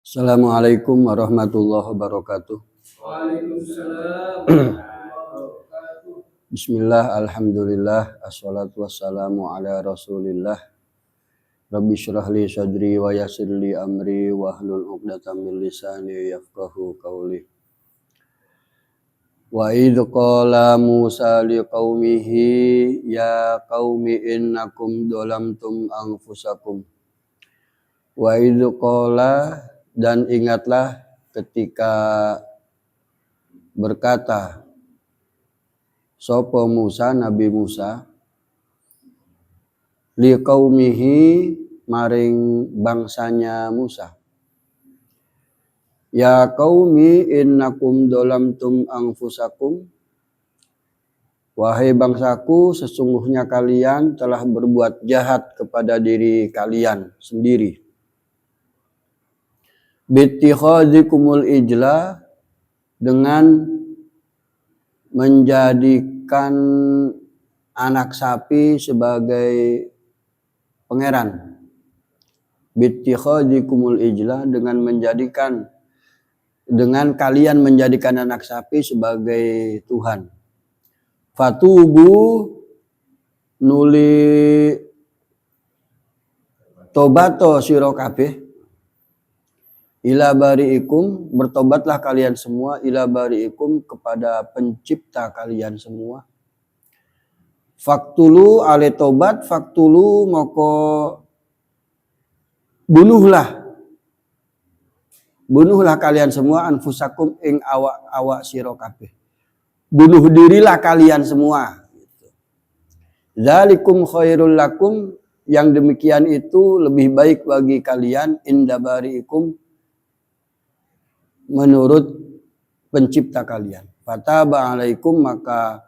Assalamualaikum warahmatullahi wabarakatuh. Waalaikumsalam. Bismillah, alhamdulillah, assalatu wassalamu ala rasulillah. Rabbi syrah li sadri wa yassir li amri wahlul 'uqdatam min lisani yafqahu qawli. Wa idh qala Musa liqaumihi ya qaumi innakum dhalamtum anfusakum. Wa idh qala, dan ingatlah ketika berkata sapa Musa, Nabi Musa, liqaumihi maring bangsanya Musa, ya qaumi innakum dhalamtum anfusakum, wahai bangsaku, sesungguhnya kalian telah berbuat jahat kepada diri kalian sendiri. Bittikhadhikumul ijla, dengan menjadikan anak sapi sebagai pangeran. Bittikhadhikumul ijla, dengan kalian menjadikan anak sapi sebagai Tuhan. Fatubu, nuli tobato sira kabeh, ila bari'ikum, bertobatlah kalian semua, ila bari'ikum, kepada pencipta kalian semua. Faktulu, ale tobat, faktulu, moko bunuhlah kalian semua, anfusakum, ing awak sira kabeh. Bunuh dirilah kalian semua. Dzalikum khairul lakum, yang demikian itu lebih baik bagi kalian, inda bari'ikum, menurut pencipta kalian. Fataba alaikum, maka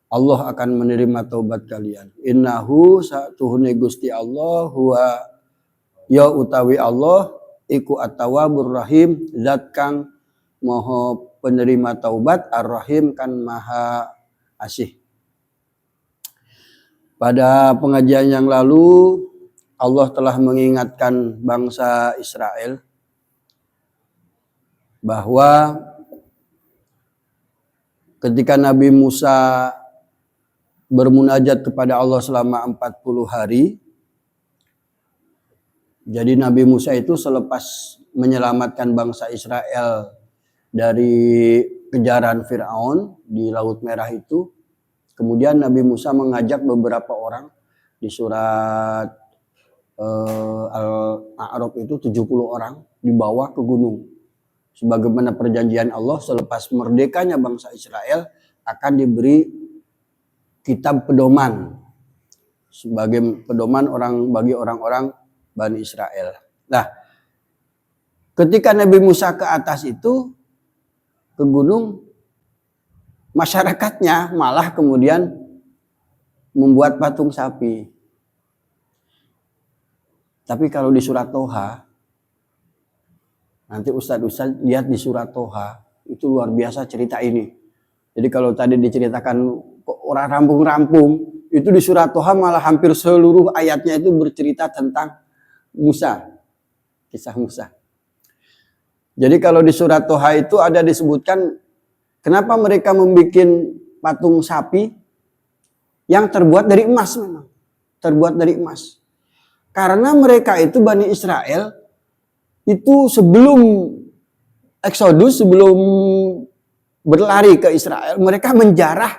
Allah akan menerima taubat kalian. Innahu satuhune Gusti Allah, huwa ya utawi Allah, iku at-tawwabur rahim, zat kang maha penerima taubat, ar-rahim kan maha asih. Pada pengajian yang lalu Allah telah mengingatkan bangsa Israel bahwa ketika Nabi Musa bermunajat kepada Allah selama 40 hari, jadi Nabi Musa itu selepas menyelamatkan bangsa Israel dari kejaran Fir'aun di Laut Merah itu, kemudian Nabi Musa mengajak beberapa orang di surat Al-A'raf itu 70 orang dibawa ke gunung. Sebagaimana perjanjian Allah, selepas merdekanya bangsa Israel akan diberi kitab pedoman sebagai pedoman bagi orang-orang Bani Israel. Nah, ketika Nabi Musa ke atas itu, ke gunung, masyarakatnya malah kemudian membuat patung sapi. Tapi kalau di surat Toha, nanti Ustadz lihat di surat Toha, itu luar biasa cerita ini. Jadi kalau tadi diceritakan orang rampung-rampung, itu di surat Toha malah hampir seluruh ayatnya itu bercerita tentang Musa, kisah Musa. Jadi kalau di surat Toha itu ada disebutkan kenapa mereka membuat patung sapi yang terbuat dari emas, memang terbuat dari emas. Karena mereka itu Bani Israel itu sebelum Exodus, sebelum berlari ke Israel, mereka menjarah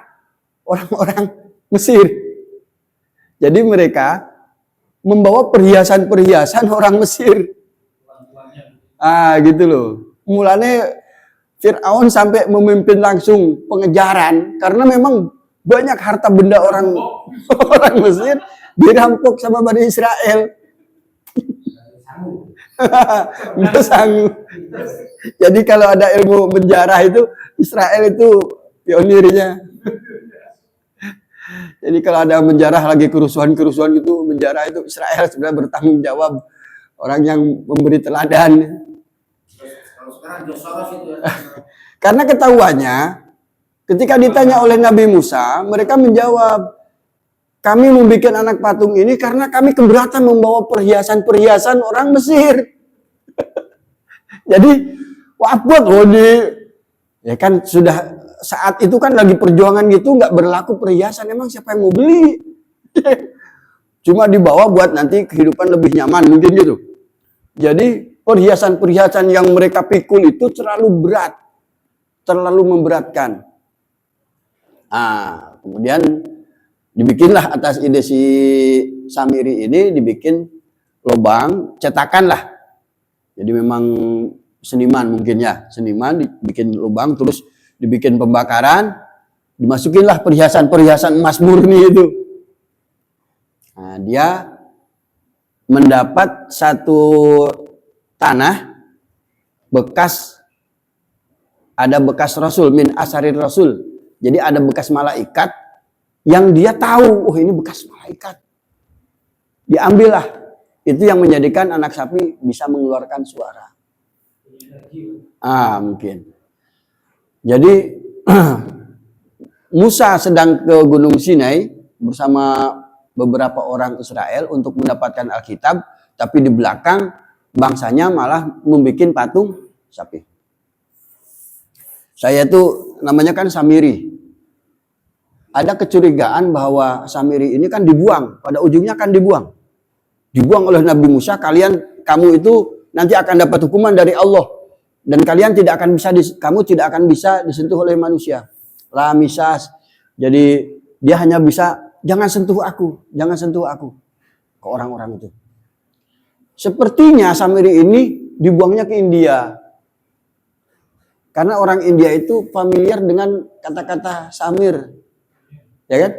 orang-orang Mesir. Jadi mereka membawa perhiasan-perhiasan orang Mesir. Gitu loh. Mulanya Fir'aun sampai memimpin langsung pengejaran karena memang banyak harta benda orang Mesir dirampok sama Bani Israel. Nggak sanggup. Jadi kalau ada ilmu menjarah itu, Israel itu pionirnya. Jadi kalau ada menjarah lagi kerusuhan gitu, menjarah itu Israel sudah bertanggung jawab, orang yang memberi teladan. Karena ketahuannya, ketika ditanya oleh Nabi Musa, mereka menjawab, kami membuat anak patung ini karena kami keberatan membawa perhiasan-perhiasan orang Mesir. Jadi wabot ya kan sudah saat itu kan lagi perjuangan gitu nggak berlaku perhiasan, emang siapa yang mau beli? Cuma dibawa buat nanti kehidupan lebih nyaman mungkin gitu. Jadi perhiasan-perhiasan yang mereka pikul itu terlalu berat, terlalu memberatkan. Kemudian dibikinlah atas ide si Samiri ini, dibikin lubang, cetakan lah. Jadi memang seniman mungkin ya, seniman dibikin lubang, terus dibikin pembakaran, dimasukinlah perhiasan-perhiasan emas murni itu. Nah, dia mendapat satu tanah bekas, ada bekas Rasul, min asarir Rasul. Jadi ada bekas malaikat yang dia tahu, oh ini bekas malaikat. Diambillah. Itu yang menjadikan anak sapi bisa mengeluarkan suara. Mungkin. Jadi Musa sedang ke Gunung Sinai bersama beberapa orang Israel untuk mendapatkan Alkitab, tapi di belakang bangsanya malah membuat patung sapi. Saya tuh namanya kan Samiri. Ada kecurigaan bahwa Samiri ini kan dibuang, pada ujungnya kan dibuang. Dibuang oleh Nabi Musa, kamu itu nanti akan dapat hukuman dari Allah dan kalian kamu tidak akan bisa disentuh oleh manusia. La misas. Jadi dia hanya bisa jangan sentuh aku ke orang-orang itu. Sepertinya Samiri ini dibuangnya ke India. Karena orang India itu familiar dengan kata-kata Samir. Ya kan?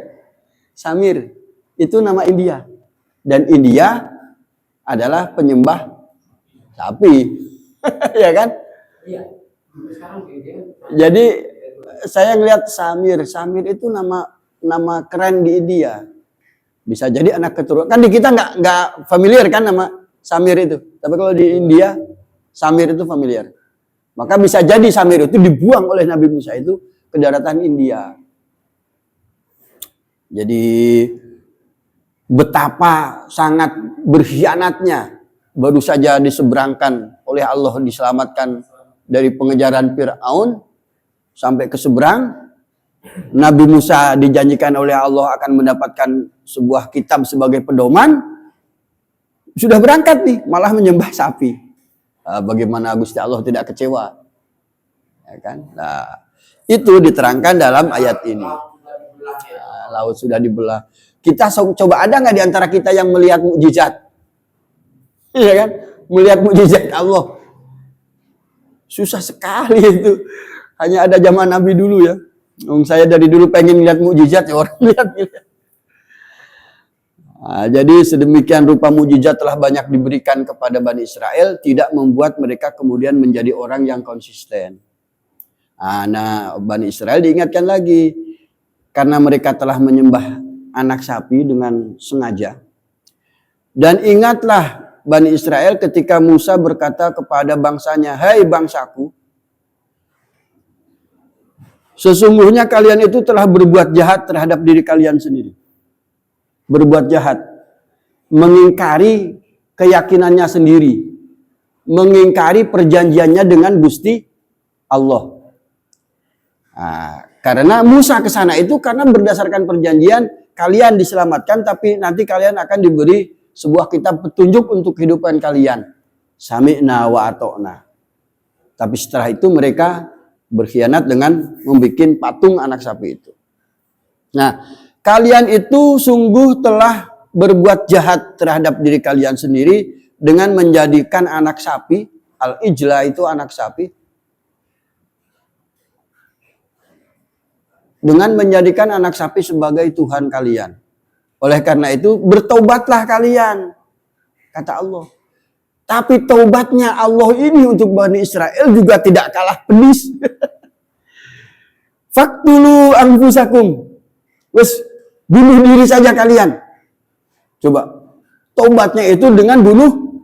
Samir itu nama India. Dan India adalah penyembah sapi. Ya kan? Iya. Jadi saya ngelihat Samir itu nama keren di India. Bisa jadi anak keturunan. Kan di kita nggak familiar kan nama Samir itu. Tapi kalau di India Samir itu familiar. Maka bisa jadi Samir itu dibuang oleh Nabi Musa itu ke daratan India. Jadi betapa sangat berkhianatnya, baru saja diseberangkan oleh Allah, diselamatkan dari pengejaran Fir'aun sampai ke seberang. Nabi Musa dijanjikan oleh Allah akan mendapatkan sebuah kitab sebagai pedoman. Sudah berangkat nih, malah menyembah sapi. Bagaimana Gusti Allah tidak kecewa? Ya kan? Nah, itu diterangkan dalam ayat ini. Laut sudah dibelah. Kita coba, ada nggak di antara kita yang melihat mukjizat? Iya kan? Melihat mukjizat Allah. Susah sekali itu. Hanya ada zaman Nabi dulu ya. Saya dari dulu pengen lihat mukjizat ya, orang lihat. Nah, jadi sedemikian rupa mukjizat telah banyak diberikan kepada Bani Israel, tidak membuat mereka kemudian menjadi orang yang konsisten. Nah, Bani Israel diingatkan lagi, karena mereka telah menyembah anak sapi dengan sengaja. Dan ingatlah Bani Israel ketika Musa berkata kepada bangsanya, "Hai bangsaku, sesungguhnya kalian itu telah berbuat jahat terhadap diri kalian sendiri." Berbuat jahat, mengingkari keyakinannya sendiri, mengingkari perjanjiannya dengan Gusti Allah. Karena Musa ke sana itu karena berdasarkan perjanjian kalian diselamatkan, tapi nanti kalian akan diberi sebuah kitab petunjuk untuk kehidupan kalian. Sami'na wa ato'na. Tapi setelah itu mereka berkhianat dengan membuat patung anak sapi itu. Nah, kalian itu sungguh telah berbuat jahat terhadap diri kalian sendiri dengan menjadikan anak sapi, al-ijla itu anak sapi, dengan menjadikan anak sapi sebagai Tuhan kalian. Oleh karena itu, bertobatlah kalian, kata Allah. Tapi taubatnya Allah ini untuk Bani Israel juga tidak kalah pedis. Faktulu anfusakum. Bunuh diri saja kalian. Coba, taubatnya itu dengan bunuh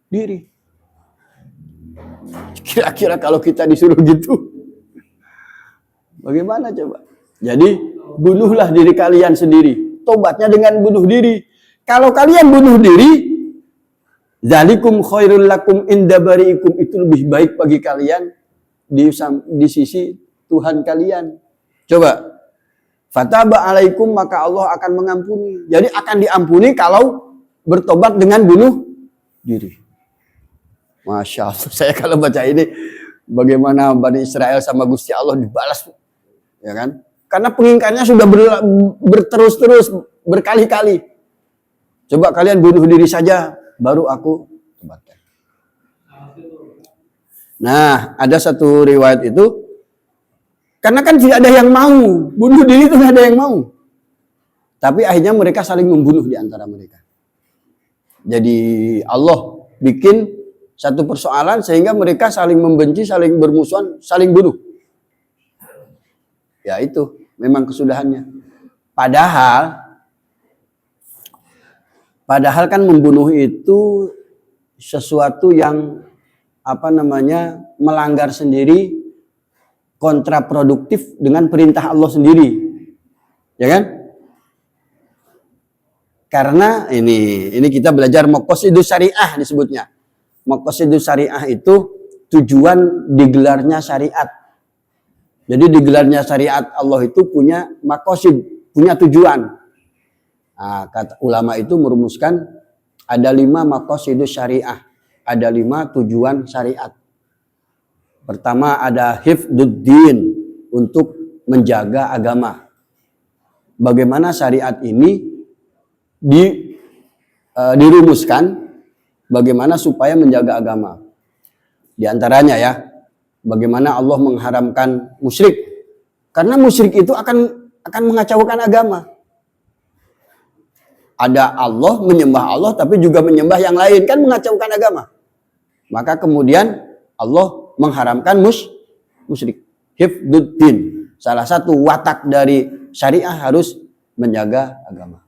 diri. Kira-kira kalau kita disuruh gitu, bagaimana coba? Jadi, bunuhlah diri kalian sendiri. Taubatnya dengan bunuh diri. Kalau kalian bunuh diri, Zalikum khairul lakum inda bari'ikum, itu lebih baik bagi kalian di sisi Tuhan kalian. Coba. Fataba alaikum, maka Allah akan mengampuni. Jadi akan diampuni kalau bertobat dengan bunuh diri. Masya Allah, saya kalau baca ini bagaimana Bani Israel sama Gusti Allah dibalas, ya kan? Karena pengingkarnya sudah berterus-terus berkali-kali. Coba kalian bunuh diri saja, baru aku tobatkan. Nah, ada satu riwayat itu, karena kan tidak ada yang mau bunuh diri, itu tidak ada yang mau. Tapi akhirnya mereka saling membunuh di antara mereka. Jadi Allah bikin satu persoalan sehingga mereka saling membenci, saling bermusuhan, saling bunuh. Ya itu memang kesudahannya. Padahal kan membunuh itu sesuatu yang melanggar sendiri, kontraproduktif dengan perintah Allah sendiri. Ya kan? Karena ini kita belajar maqasidus syariah disebutnya. Maqasidus syariah itu tujuan digelarnya syariat. Jadi digelarnya syariat Allah itu punya maqasid, punya tujuan. Nah, kata ulama itu merumuskan ada 5 maqasidus syariah, ada 5 tujuan syariat. Pertama ada hifdzuddin, untuk menjaga agama. Bagaimana syariat ini dirumuskan, bagaimana supaya menjaga agama. Di antaranya ya, bagaimana Allah mengharamkan musyrik. Karena musyrik itu akan mengacaukan agama. Ada Allah, menyembah Allah, tapi juga menyembah yang lain, kan mengacaukan agama. Maka kemudian Allah mengharamkan musyrik. Hifdzuddin. Salah satu watak dari syariah harus menjaga agama.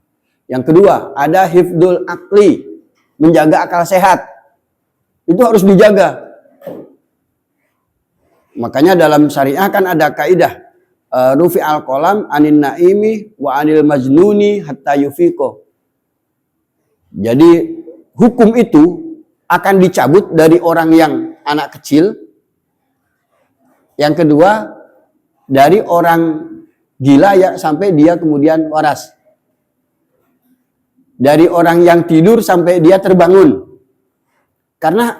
Yang kedua, ada hifdzul akli, menjaga akal sehat. Itu harus dijaga. Makanya dalam syariah kan ada kaidah rufi al-qalam anin naimi wa anil majnuni hatta yufiqo. Jadi hukum itu akan dicabut dari orang yang anak kecil. Yang kedua, dari orang gila ya sampai dia kemudian waras. Dari orang yang tidur sampai dia terbangun. Karena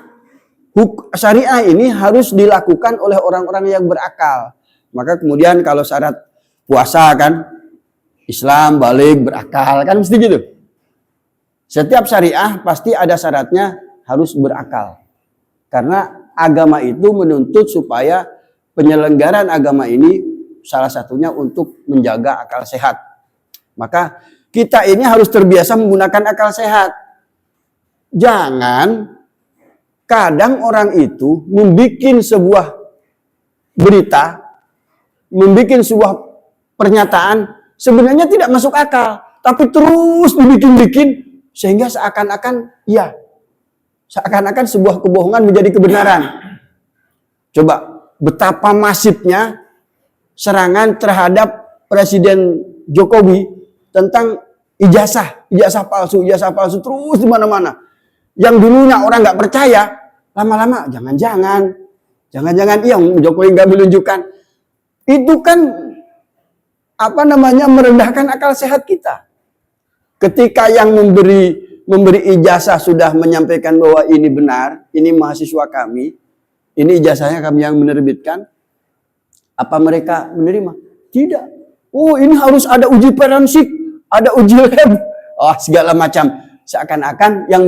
syariah ini harus dilakukan oleh orang-orang yang berakal. Maka kemudian kalau syarat puasa kan, Islam, balik, berakal, kan mesti gitu. Setiap syariah pasti ada syaratnya harus berakal. Karena agama itu menuntut supaya penyelenggaraan agama ini salah satunya untuk menjaga akal sehat. Maka kita ini harus terbiasa menggunakan akal sehat. Jangan kadang orang itu membuat sebuah berita, membuat sebuah pernyataan sebenarnya tidak masuk akal, tapi terus dibikin-bikin sehingga seakan-akan sebuah kebohongan menjadi kebenaran. Coba betapa masifnya serangan terhadap Presiden Jokowi tentang ijazah palsu terus di mana-mana. Yang dulunya orang nggak percaya, lama-lama jangan-jangan iya Jokowi nggak menunjukkan. Itu kan merendahkan akal sehat kita. Ketika yang memberi ijazah sudah menyampaikan bahwa ini benar, ini mahasiswa kami, ini ijazahnya kami yang menerbitkan, apa mereka menerima? Tidak. Oh, ini harus ada uji forensik, ada uji lab, segala macam. Seakan-akan yang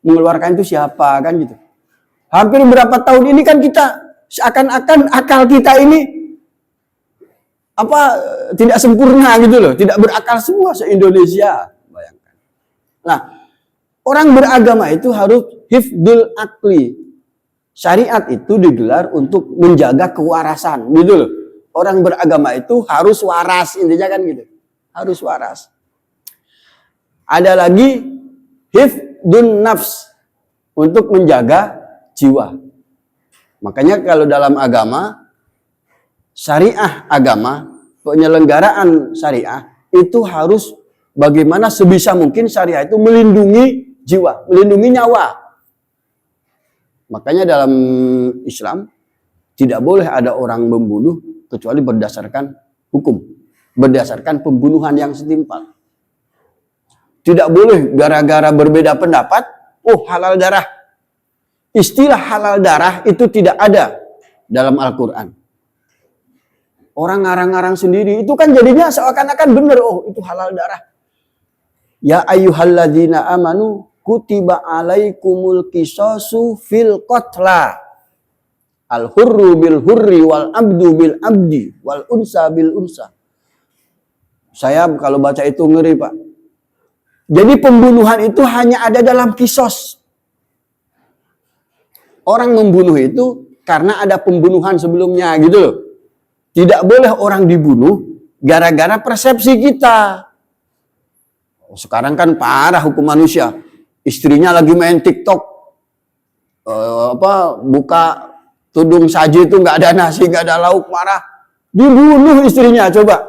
mengeluarkan itu siapa kan gitu. Hampir berapa tahun ini kan kita seakan-akan akal kita ini tidak sempurna gitu loh, tidak berakal semua se-Indonesia, bayangkan. Nah, orang beragama itu harus hifdzul akli. Syariat itu digelar untuk menjaga kewarasan, gitu loh. Orang beragama itu harus waras, intinya kan gitu. Harus waras. Ada lagi hifdzun nafs, untuk menjaga jiwa. Makanya kalau dalam agama, syariah agama, penyelenggaraan syariah itu harus bagaimana sebisa mungkin syariah itu melindungi jiwa, melindungi nyawa. Makanya dalam Islam tidak boleh ada orang membunuh kecuali berdasarkan hukum, berdasarkan pembunuhan yang setimpal. Tidak boleh gara-gara berbeda pendapat, oh halal darah. Istilah halal darah itu tidak ada dalam Al-Quran. Orang ngarang-ngarang sendiri, itu kan jadinya seakan-akan benar, oh itu halal darah. Ya ayyuhalladzina amanu kutiba alaikumul qisasu fil qatla. Al-hurru bil hurri wal abdu bil abdi wal unsa bil unsa. Saya kalau baca itu ngeri, Pak. Jadi pembunuhan itu hanya ada dalam kisos. Orang membunuh itu karena ada pembunuhan sebelumnya gitu loh. Tidak boleh orang dibunuh gara-gara persepsi kita. Sekarang kan parah hukum manusia. Istrinya lagi main TikTok. Buka tudung saji itu nggak ada nasi, nggak ada lauk, marah. Dibunuh istrinya, coba.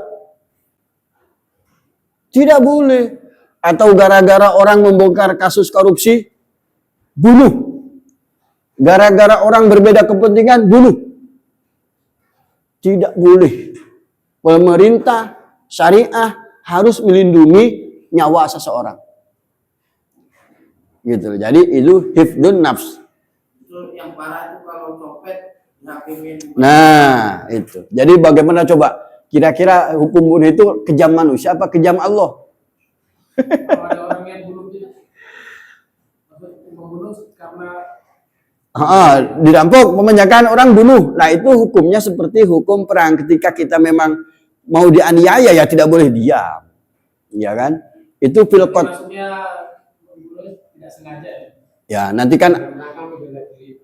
Tidak boleh. Atau gara-gara orang membongkar kasus korupsi, bunuh. Gara-gara orang berbeda kepentingan, bunuh. Tidak boleh. Pemerintah syariah harus melindungi nyawa seseorang. Gitu. Jadi itu hifdun nafs. Itu yang parah itu kalau copet ngapingin. Nah, itu. Jadi bagaimana coba? Kira-kira hukum bunuh itu kejam manusia apa kejam Allah? Kalau ada orang yang bunuh dia, membunuh karena Dirampok, memenjarakan orang bunuh. Nah itu hukumnya seperti hukum perang. Ketika kita memang mau dianiaya ya tidak boleh diam, ya kan? Itu filkot. maksudnya membunuh tidak sengaja ya. Ya nanti kan Belakang bela diri.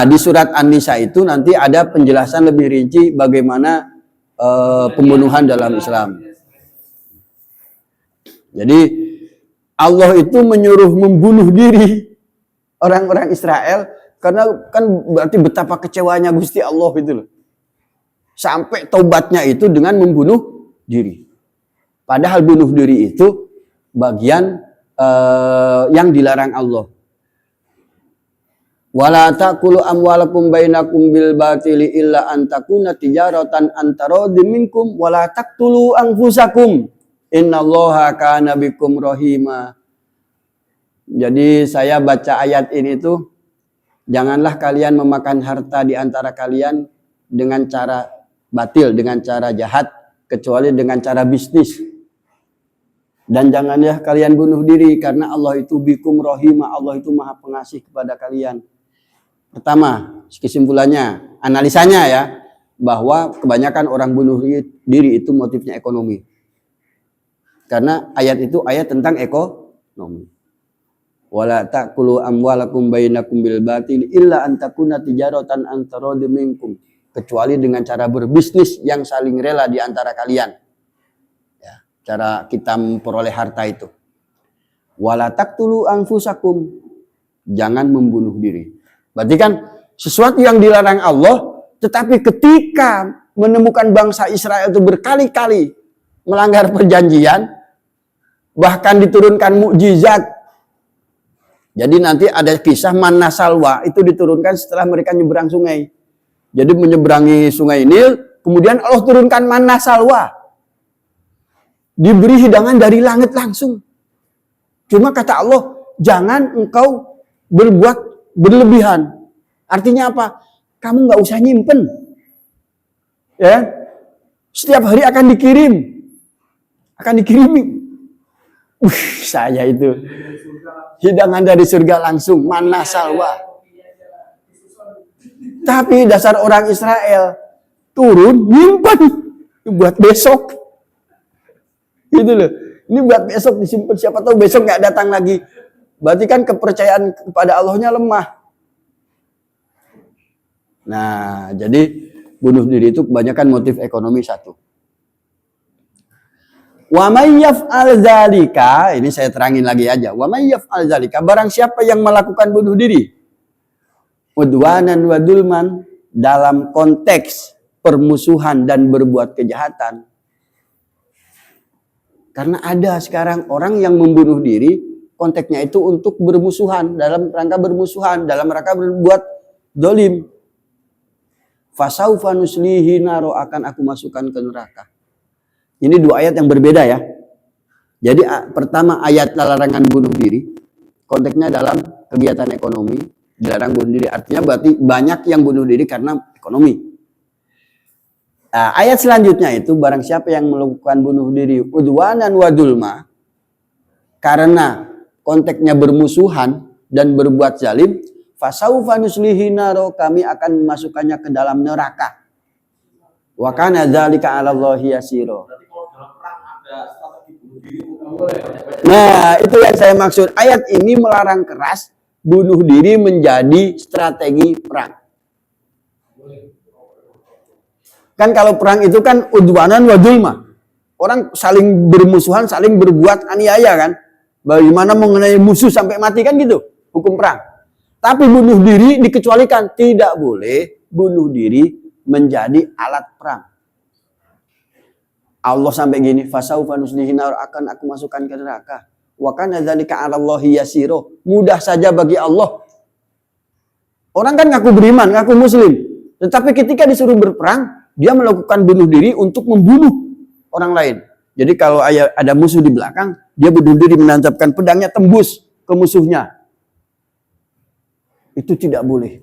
di surat An-Nisa itu nanti ada penjelasan lebih rinci bagaimana pembunuhan dalam Islam. Jadi Allah itu menyuruh membunuh diri orang-orang Israel karena kan berarti betapa kecewanya Gusti Allah itu loh. Sampai taubatnya itu dengan membunuh diri. Padahal bunuh diri itu bagian yang dilarang Allah. Wala taqulu amwalakum bainakum bil batili illa an takuna tijaratan antaradim minkum wala taqtulu anfusakum innallaha kana bikum rahima. Jadi saya baca ayat ini tuh, janganlah kalian memakan harta di antara kalian dengan cara batil, dengan cara jahat, kecuali dengan cara bisnis. Dan janganlah kalian bunuh diri karena Allah itu bikum rahima, Allah itu maha pengasih kepada kalian. Pertama, kesimpulannya, analisanya ya, bahwa kebanyakan orang bunuh diri itu motifnya ekonomi. Karena ayat itu ayat tentang ekonomi. Wala ta'kulu amwalakum bainakum bil batil illa an takuna tijaratan antaradim minkum, kecuali dengan cara berbisnis yang saling rela di antara kalian. Ya, cara kita memperoleh harta itu. Wala taqtulu anfusakum, jangan membunuh diri. Berarti kan sesuatu yang dilarang Allah, tetapi ketika menemukan bangsa Israel itu berkali-kali melanggar perjanjian, bahkan diturunkan mukjizat. Jadi nanti ada kisah manna salwa itu diturunkan setelah mereka nyebrang sungai. Jadi menyeberangi sungai Nil, kemudian Allah turunkan manna salwa. Diberi hidangan dari langit langsung. Cuma kata Allah, jangan engkau berbuat berlebihan. Artinya apa? Kamu nggak usah nyimpen. Ya, setiap hari akan dikirim, akan dikirimi. Saya itu hidangan dari surga langsung, manna salwa. Tapi dasar orang Israel turun nyimpen buat besok. Gitu loh. Ini buat besok disimpan, siapa tahu besok nggak datang lagi. Berarti kan kepercayaan kepada Allahnya lemah. Nah, jadi bunuh diri itu kebanyakan motif ekonomi satu. Wa may yaf'al dzalika, ini saya terangin lagi aja. Wa may yaf'al dzalika, barang siapa yang melakukan bunuh diri udwanan wa dulman, dalam konteks permusuhan dan berbuat kejahatan. Karena ada sekarang orang yang membunuh diri konteksnya itu untuk bermusuhan, dalam rangka bermusuhan, dalam rangka berbuat dolim. Fasaufa nuslihi naro, akan aku masukkan ke neraka. Ini dua ayat yang berbeda ya. Jadi pertama ayat larangan bunuh diri, konteksnya dalam kegiatan ekonomi, dilarang bunuh diri. Artinya berarti banyak yang bunuh diri karena ekonomi. Nah, ayat selanjutnya itu barang siapa yang melakukan bunuh diri udwanan wa dulma, karena konteksnya bermusuhan dan berbuat zalim, fasaufa nuslihi naro, kami akan memasukkannya ke dalam neraka. Wa kana dzalika 'ala Allahi yasira. Berarti kalau dalam perang ada strategi bunuh diri itu Nah, itu yang saya maksud. Ayat ini melarang keras bunuh diri menjadi strategi perang. Kan kalau perang itu kan udwanan wa dulma. Orang saling bermusuhan, saling berbuat aniaya kan. Bagaimana mengenai musuh sampai mati kan gitu, hukum perang. Tapi bunuh diri dikecualikan, tidak boleh bunuh diri menjadi alat perang. Allah sampai gini, fasaufa nuslihi nar, akan aku masukkan ke neraka. Wa kana dzalika 'ala Allahi yasiro. Mudah saja bagi Allah. Orang kan ngaku beriman, ngaku muslim. Tetapi ketika disuruh berperang, dia melakukan bunuh diri untuk membunuh orang lain. Jadi kalau ada musuh di belakang, dia bunuh diri menancapkan pedangnya tembus ke musuhnya. Itu tidak boleh.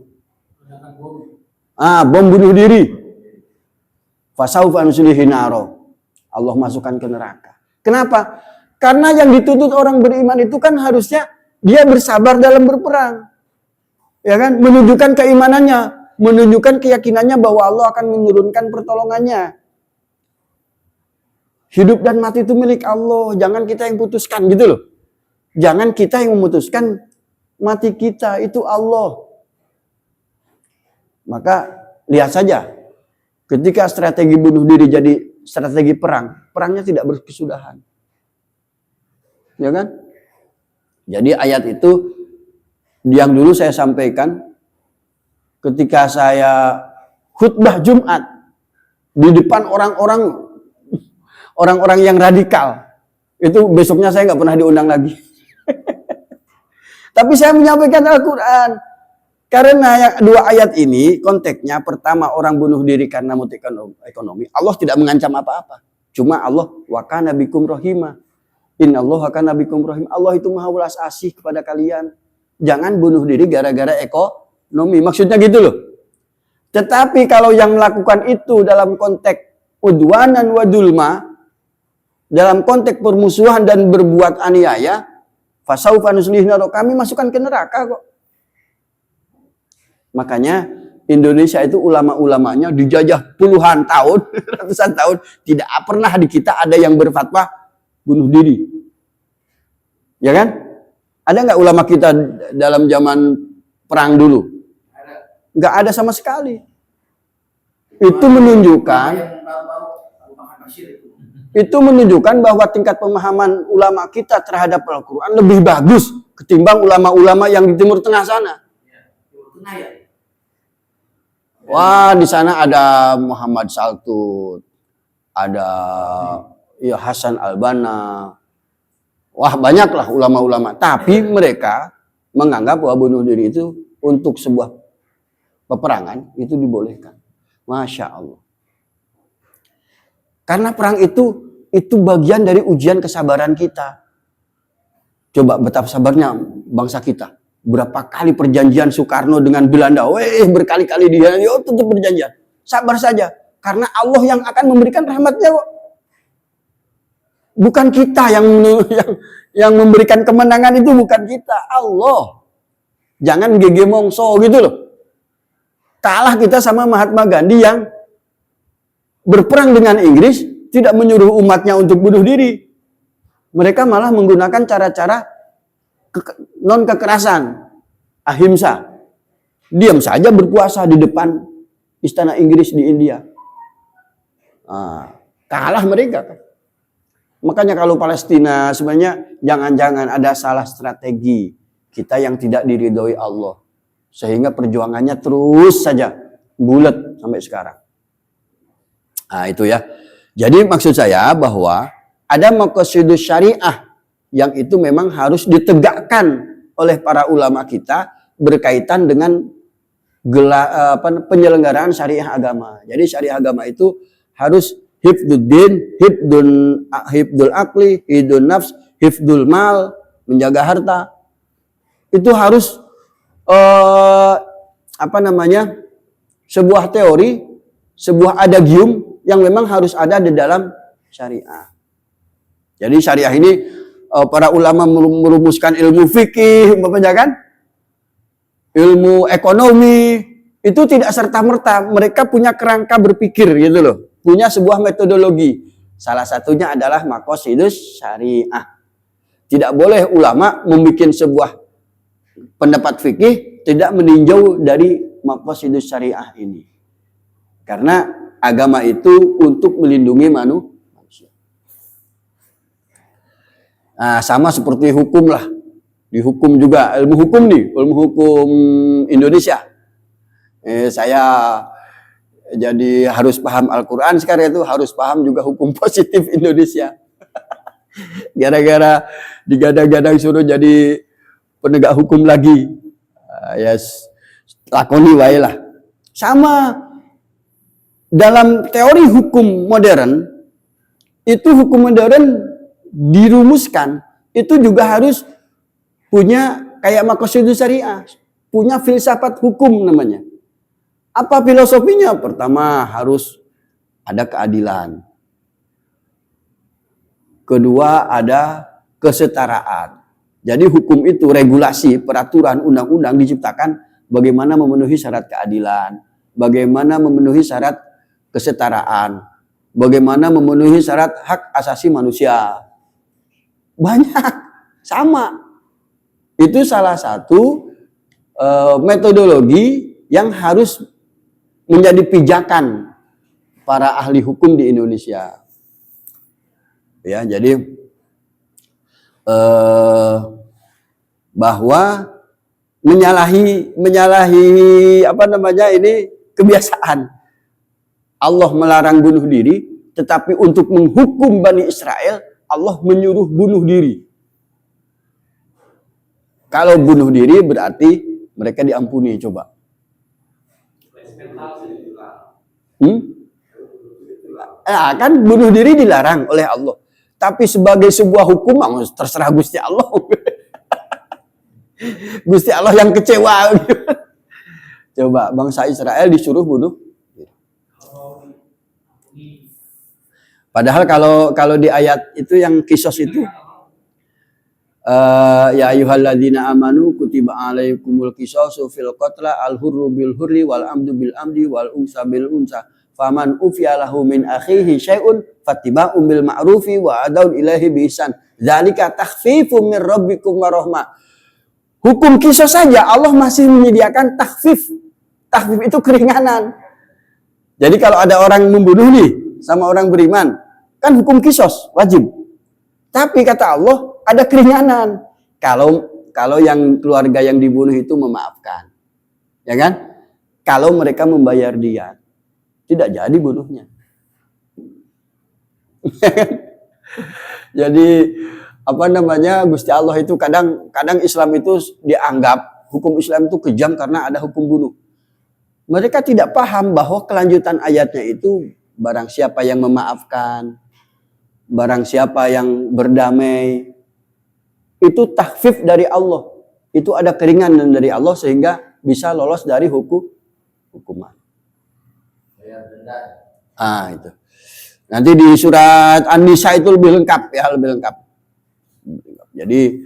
Bom bunuh diri. Fasaufa nuslihi naro. Allah masukkan ke neraka. Kenapa? Karena yang dituntut orang beriman itu kan harusnya dia bersabar dalam berperang. Ya kan? Menunjukkan keimanannya, menunjukkan keyakinannya bahwa Allah akan menurunkan pertolongannya. Hidup dan mati itu milik Allah, jangan kita yang putuskan gitu loh. Jangan kita yang memutuskan mati kita, itu Allah. Maka lihat saja, ketika strategi bunuh diri jadi strategi perang, perangnya tidak berkesudahan. Ya kan? Jadi ayat itu yang dulu saya sampaikan ketika saya khutbah Jumat di depan orang-orang yang radikal. Itu besoknya saya nggak pernah diundang lagi. Tapi saya menyampaikan Al-Quran. Karena dua ayat ini konteksnya, pertama orang bunuh diri karena motif ekonomi. Allah tidak mengancam apa-apa. Cuma Allah wa kana bikum rahimah. Innallaha kana bikum rahim. Allah itu maha welas asih kepada kalian. Jangan bunuh diri gara-gara ekonomi. Maksudnya gitu loh. Tetapi kalau yang melakukan itu dalam konteks udwanan wa dulma, dalam konteks permusuhan dan berbuat aniaya, fasaufa nuslihi nar, kami masukkan ke neraka kok. Makanya Indonesia itu ulama-ulamanya dijajah puluhan tahun, ratusan tahun, tidak pernah di kita ada yang berfatwa bunuh diri. Ya kan? Ada nggak ulama kita dalam zaman perang dulu? Nggak ada sama sekali. Itu menunjukkan bahwa tingkat pemahaman ulama kita terhadap Al-Quran lebih bagus ketimbang ulama-ulama yang di Timur Tengah sana. Wah, di sana ada Muhammad Saltut, ada Hasan Al-Banna. Wah, banyaklah ulama-ulama. Tapi mereka menganggap bahwa bunuh diri itu untuk sebuah peperangan itu dibolehkan. Masya Allah. Karena perang itu bagian dari ujian kesabaran kita. Coba betapa sabarnya bangsa kita. Berapa kali perjanjian Soekarno dengan Belanda. Berkali-kali dia tetap berjanjian. Sabar saja. Karena Allah yang akan memberikan rahmatnya kok. Bukan kita yang memberikan kemenangan, itu bukan kita. Allah. Jangan gege mongso gitu loh. Kalah kita sama Mahatma Gandhi yang berperang dengan Inggris, tidak menyuruh umatnya untuk bunuh diri. Mereka malah menggunakan cara-cara non kekerasan, ahimsa. Diam saja berpuasa di depan istana Inggris di India. Kalah mereka kan. Makanya kalau Palestina sebenarnya jangan-jangan ada salah strategi kita yang tidak diridhoi Allah. Sehingga perjuangannya terus saja bulat sampai sekarang. Nah itu ya. Jadi maksud saya bahwa ada maqasidus syariah yang itu memang harus ditegakkan oleh para ulama kita berkaitan dengan penyelenggaraan syariah agama. Jadi syariah agama itu harus hifduddin, hifdul akli, hifdul nafs, hifdul mal, menjaga harta. Itu harus sebuah teori, sebuah adagium yang memang harus ada di dalam syariah. Jadi syariah ini para ulama merumuskan ilmu fikih, kan? Ilmu ekonomi, itu tidak serta-merta. Mereka punya kerangka berpikir gitu loh. Punya sebuah metodologi. Salah satunya adalah maqasidus syariah. Tidak boleh ulama membuat sebuah pendapat fikih tidak meninjau dari maqasidus syariah ini. Karena agama itu untuk melindungi manusia. Nah, sama seperti hukum lah. Di hukum juga, ilmu hukum nih, ilmu hukum Indonesia. Saya jadi harus paham Al-Quran sekarang itu, harus paham juga hukum positif Indonesia. Gara-gara digadang-gadang suruh jadi penegak hukum lagi. Lakoni wae lah. Sama dalam teori hukum modern, itu hukum modern dirumuskan, itu juga harus punya kayak maqasidus syariah, punya filsafat hukum namanya. Apa filosofinya? Pertama, harus ada keadilan. Kedua, ada kesetaraan. Jadi hukum itu regulasi, peraturan, undang-undang diciptakan bagaimana memenuhi syarat keadilan, bagaimana memenuhi syarat kesetaraan, bagaimana memenuhi syarat hak asasi manusia. Banyak, sama. Itu salah satu metodologi yang harus menjadi pijakan para ahli hukum di Indonesia. Ya, jadi bahwa menyalahi ini kebiasaan. Allah melarang bunuh diri, tetapi untuk menghukum Bani Israel, Allah menyuruh bunuh diri. Kalau bunuh diri berarti mereka diampuni, coba. Kan bunuh diri dilarang oleh Allah. Tapi sebagai sebuah hukum, terserah Gusti Allah. Gusti Allah yang kecewa. Coba, bangsa Israel disuruh bunuh. Padahal kalau di ayat itu yang kisos itu, ya ayyuhalladzina amanu kutiba alaikumul qisasu fil qatla al-hurru bil hurri wal amdu bil amdi wal unsa bil unsa faman ufiya lahu min akhihi syai'un fattiba'un bil ma'rufi wa adaun ilaihi bi ihsan dzalika takhfifum min rabbikum wa rahmah. Hukum qisas saja Allah masih menyediakan takhfif. Takhfif itu keringanan. Jadi kalau ada orang membunuh nih sama orang beriman, kan hukum qisas wajib. Tapi kata Allah ada keringanan kalau yang keluarga yang dibunuh itu memaafkan, ya kan? Kalau mereka membayar dia, tidak jadi bunuhnya. Jadi Gusti Allah itu kadang Islam itu dianggap hukum Islam itu kejam karena ada hukum bunuh. Mereka tidak paham bahwa kelanjutan ayatnya itu barang siapa yang memaafkan, barang siapa yang berdamai, itu takhfif dari Allah. Itu ada keringanan dari Allah sehingga bisa lolos dari hukuman. Itu. Nanti di surat An-Nisa itu lebih lengkap ya, lebih lengkap. Jadi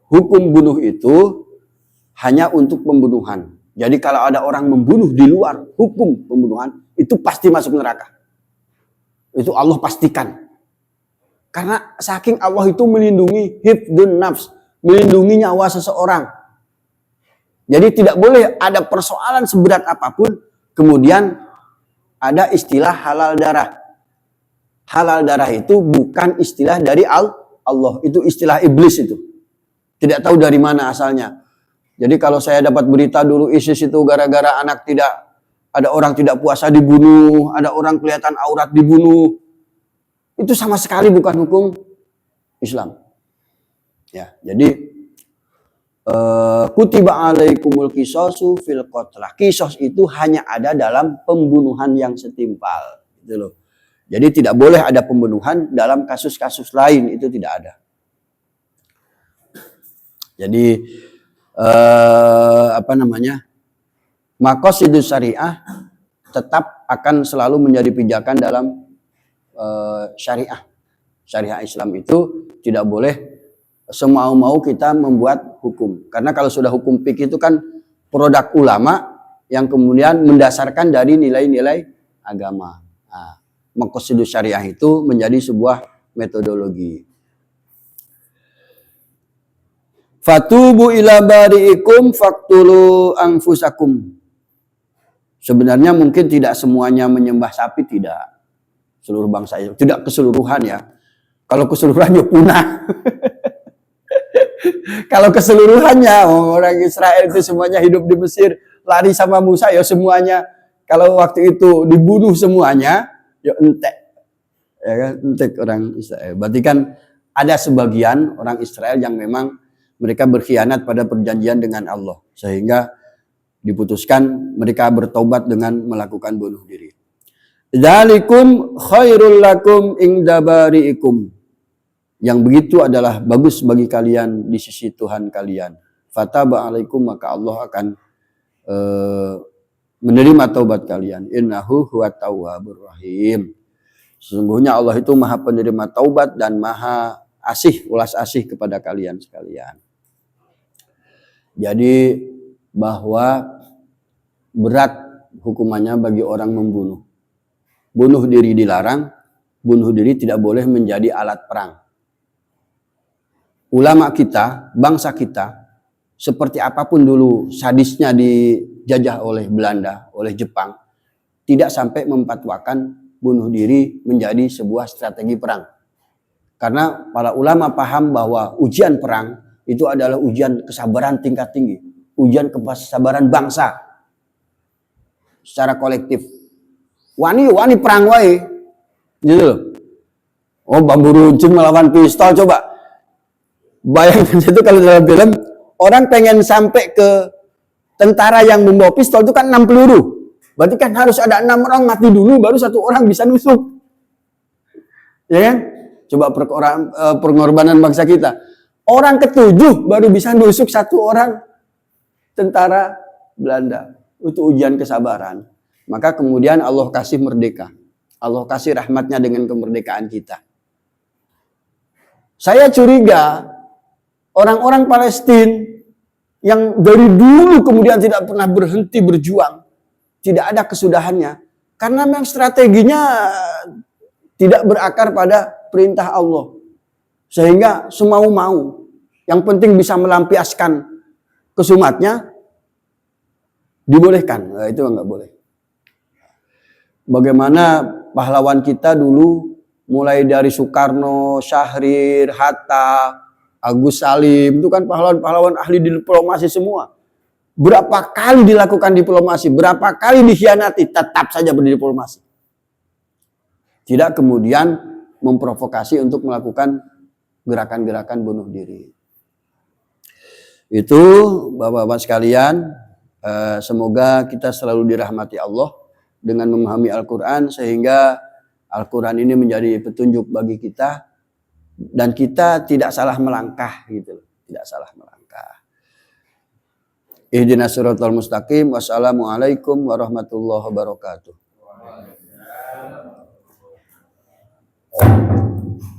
hukum bunuh itu hanya untuk pembunuhan. Jadi kalau ada orang membunuh di luar hukum pembunuhan, itu pasti masuk neraka. Itu Allah pastikan. Karena saking Allah itu melindungi hifdun nafs, melindungi nyawa seseorang. Jadi tidak boleh ada persoalan seberat apapun, kemudian ada istilah halal darah. Halal darah itu bukan istilah dari Allah, itu istilah iblis itu. Tidak tahu dari mana asalnya. Jadi kalau saya dapat berita dulu ISIS itu gara-gara ada orang tidak puasa dibunuh, ada orang kelihatan aurat dibunuh. Itu sama sekali bukan hukum Islam. Ya, jadi kutiba alaikumul qisasu fil qatlah. Qisas itu hanya ada dalam pembunuhan yang setimpal, gitu loh. Jadi tidak boleh ada pembunuhan dalam kasus-kasus lain, itu tidak ada. Jadi maqasidus syariah tetap akan selalu menjadi pijakan dalam syariah. Syariah Islam itu tidak boleh semau-mau kita membuat hukum. Karena kalau sudah hukum fikih itu kan produk ulama yang kemudian mendasarkan dari nilai-nilai agama. Nah, maqasidus syariah itu menjadi sebuah metodologi. Fatubu ila bari'ikum faktulu anfusakum. Sebenarnya mungkin tidak semuanya menyembah sapi, tidak. Seluruh bangsa itu. Tidak keseluruhan ya. Kalau keseluruhannya punah. Kalau keseluruhannya orang Israel itu semuanya hidup di Mesir, lari sama Musa ya semuanya. Kalau waktu itu dibunuh semuanya, ya entek. Ya kan, entek orang Israel. Berarti kan ada sebagian orang Israel yang memang mereka berkhianat pada perjanjian dengan Allah. Sehingga diputuskan mereka bertobat dengan melakukan bunuh diri. Dzalikum khairul lakum inda bari'ikum. Yang begitu adalah bagus bagi kalian di sisi Tuhan kalian. Fataba alaikum, maka Allah akan menerima taubat kalian. Innahu huwat tawwabur rahim. Sesungguhnya Allah itu maha penerima taubat dan maha asih, ulas asih kepada kalian sekalian. Jadi bahwa berat hukumannya bagi orang membunuh. Bunuh diri dilarang, bunuh diri tidak boleh menjadi alat perang. Ulama kita, bangsa kita, seperti apapun dulu sadisnya dijajah oleh Belanda, oleh Jepang, tidak sampai memfatwakan bunuh diri menjadi sebuah strategi perang. Karena para ulama paham bahwa ujian perang itu adalah ujian kesabaran tingkat tinggi, ujian kesabaran bangsa secara kolektif. Wani perang wae, gitu loh. Oh, bambu runcing melawan pistol, coba. Bayangkan itu kalau dalam film, orang pengen sampai ke tentara yang membawa pistol itu kan 6 peluru. Berarti kan harus ada 6 orang mati dulu baru 1 orang bisa nusuk. Ya kan? Coba pengorbanan bangsa kita. Orang ke-7 baru bisa nusuk 1 orang tentara Belanda. Itu ujian kesabaran. Maka kemudian Allah kasih merdeka. Allah kasih rahmatnya dengan kemerdekaan kita. Saya curiga orang-orang Palestina yang dari dulu kemudian tidak pernah berhenti berjuang, tidak ada kesudahannya, karena memang strateginya tidak berakar pada perintah Allah, sehingga semau-mau, yang penting bisa melampiaskan kesumatnya, dibolehkan. Nah, itu nggak boleh. Bagaimana pahlawan kita dulu, mulai dari Soekarno, Syahrir, Hatta, Agus Salim, itu kan pahlawan-pahlawan ahli diplomasi semua. Berapa kali dilakukan diplomasi, berapa kali dikhianati, tetap saja berdiplomasi. Tidak kemudian memprovokasi untuk melakukan gerakan-gerakan bunuh diri. Itu Bapak-bapak sekalian, semoga kita selalu dirahmati Allah dengan memahami Al-Quran, sehingga Al-Quran ini menjadi petunjuk bagi kita, dan kita tidak salah melangkah, gitu, tidak salah melangkah. Ihdinas siratal mustaqim. Wassalamualaikum warahmatullahi wabarakatuh.